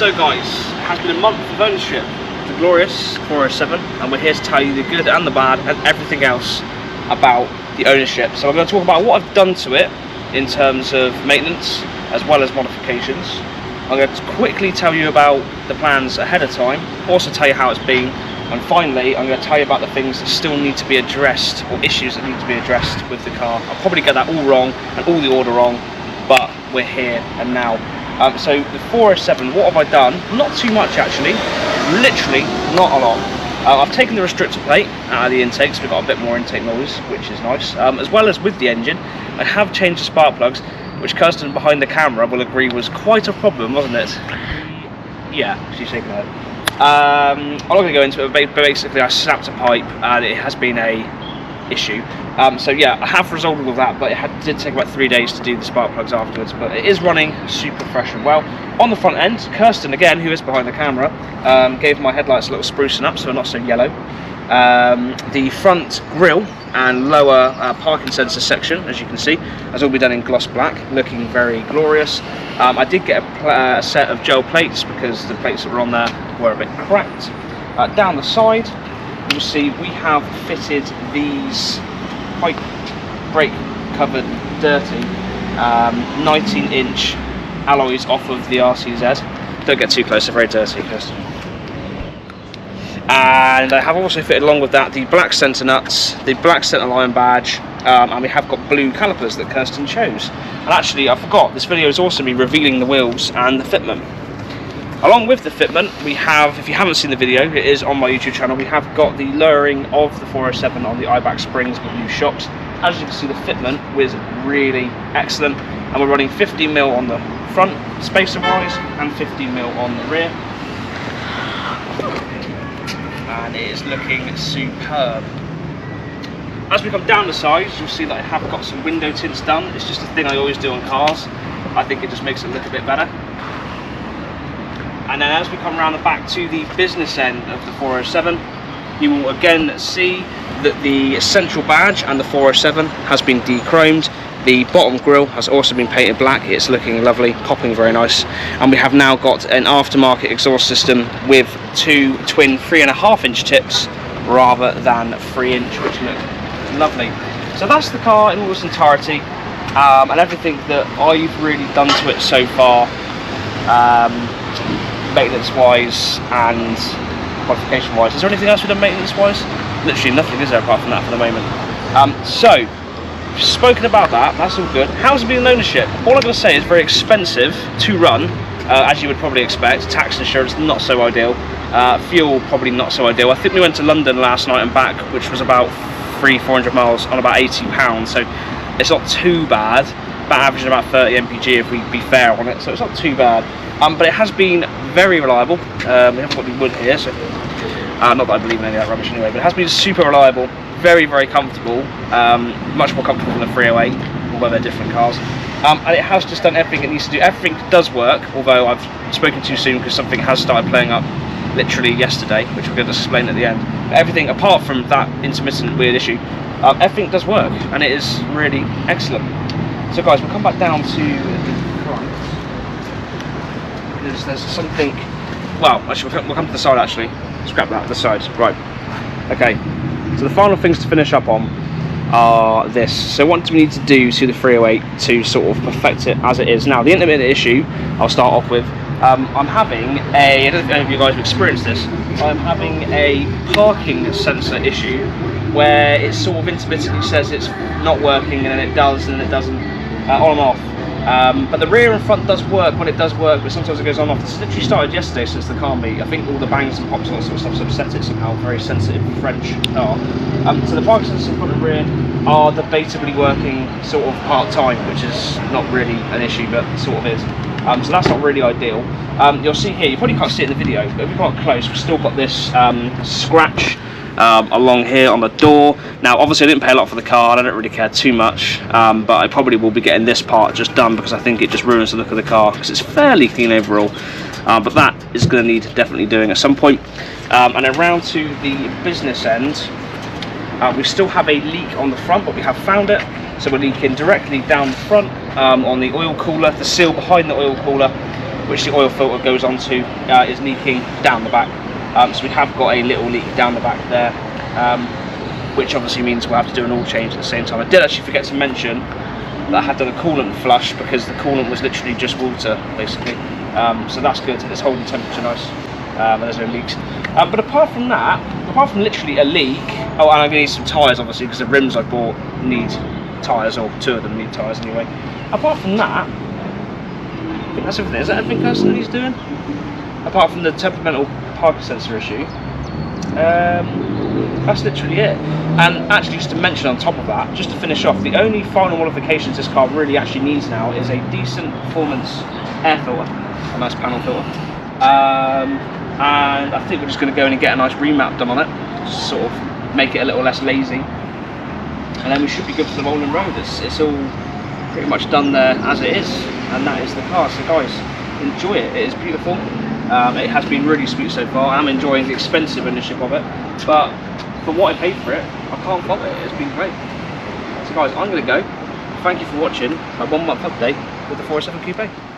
So guys, it has been a month of ownership of the glorious 407, and we're here to tell you the good and the bad and everything else about the ownership. So I'm going to talk about what I've done to it in terms of maintenance as well as modifications. I'm going to quickly tell you about the plans ahead of time, also tell you how it's been, and finally I'm going to tell you about the things that still need to be addressed, or issues that need to be addressed with the car. I'll probably get that all wrong and all the order wrong, but we're here and now. So the 407, what have I done? Not too much actually, literally not a lot. I've taken the restrictor plate out of the intake, so we've got a bit more intake noise, which is nice. As well as with the engine, I have changed the spark plugs, which Kirsten behind the camera will agree was quite a problem, wasn't it? Yeah, she's shaking her head. I'm not going to go into it, but basically I snapped a pipe and it has been a issue. So yeah, I have resolved all of that, but it did take about 3 days to do the spark plugs afterwards, but it is running super fresh and well. On the front end, Kirsten, again, who is behind the camera, gave my headlights a little sprucing up so they're not so yellow. The front grille and lower parking sensor section, as you can see, has all been done in gloss black, looking very glorious. I did get a set of gel plates because the plates that were on there were a bit cracked. Down the side, you'll see we have fitted these quite brake covered dirty 19-inch alloys off of the RCZ. Don't get too close, they're very dirty, Kirsten. And I have also fitted along with that the black centre nuts, the black centre line badge, and we have got blue calipers that Kirsten chose. And actually, I forgot, this video is also me revealing the wheels and the fitment. Along with the fitment, we have, if you haven't seen the video, it is on my YouTube channel, we have got the lowering of the 407 on the IBAC springs with new shocks. As you can see, the fitment was really excellent, and we're running 50mm on the front, spacer-wise, and 50mm on the rear. And it is looking superb. As we come down the sides, you'll see that I have got some window tints done. It's just a thing I always do on cars. I think it just makes it look a bit better. And then as we come around the back to the business end of the 407, you will again see that the central badge and the 407 has been de-chromed. The bottom grille has also been painted black. It's looking lovely, popping very nice. And we have now got an aftermarket exhaust system with two twin 3.5-inch tips rather than 3-inch, which look lovely. So that's the car in all its entirety, and everything that I've really done to it so far, maintenance-wise and modification-wise. Is there anything else we've done maintenance-wise? Literally nothing, is there, apart from that for the moment. So, spoken about that, that's all good. How's it been in ownership? All I'm going to say is very expensive to run, as you would probably expect. Tax and insurance, not so ideal. Fuel, probably not so ideal. I think we went to London last night and back, which was about 300-400 miles on about £80, so it's not too bad. About averaging about 30 mpg if we be fair on it, so it's not too bad. But it has been very reliable. We haven't got any wood here, so not that I believe in any of that rubbish anyway, but it has been super reliable, very, very comfortable, much more comfortable than the 308, although they're different cars. And it has just done everything it needs to do. Everything does work, although I've spoken too soon because something has started playing up literally yesterday, which we're going to explain at the end. But everything, apart from that intermittent weird issue, everything does work, and it is really excellent. So guys, we'll come back down to the front. There's something, well, actually we'll come to the side actually. Scrap that, the sides, right. Okay, so the final things to finish up on are this. So what do we need to do to the 308 to sort of perfect it as it is? Now, the intermittent issue, I'll start off with, I'm having a, I don't know if you guys have experienced this, I'm having a parking sensor issue where it sort of intermittently says it's not working and then it does and then it doesn't, on and off. But the rear and front does work when it does work, but sometimes it goes on and off. This literally started yesterday since the car meet. I think all the bangs and pops and all that sort of stuff's upset it somehow. Very sensitive French car. So the parking sensors in front and rear are debatably working sort of part-time, which is not really an issue, but sort of is. So that's not really ideal. You'll see here, you probably can't see it in the video, but if we got close, we've still got this scratch along here on the door. Now obviously I didn't pay a lot for the car, I don't really care too much, but I probably will be getting this part just done because I think it just ruins the look of the car because it's fairly clean overall, but that is going to need definitely doing at some point. And then round to the business end, we still have a leak on the front, but we have found it. So we're leaking directly down the front on the oil cooler, the seal behind the oil cooler, which the oil filter goes onto, is leaking down the back. So we have got a little leak down the back there, which obviously means we'll have to do an oil change at the same time. I did actually forget to mention that I had done a coolant flush because the coolant was literally just water, basically. So that's good, it's holding temperature nice, and there's no leaks. But apart from that, apart from literally a leak, oh, and I'm going to need some tyres obviously, because the rims I bought need tyres, or 2 of them need tyres anyway. Apart from that, I think that's everything. Is that everything else that he's doing? Apart from the temperamental parking sensor issue, that's literally it. And actually, just to mention on top of that, just to finish off, the only final modifications this car really actually needs now is a decent performance air filter, a nice panel filter, and I think we're just going to go in and get a nice remap done on it, just sort of make it a little less lazy, and then we should be good for the rolling road. It's all pretty much done there as it is, and that is the car. So guys, enjoy it. It is beautiful. It has been really sweet so far. I'm enjoying the expensive ownership of it, but for what I paid for it, I can't fault it. It's been great. So guys, I'm going to go. Thank you for watching my 1 month update with the 407 Coupe.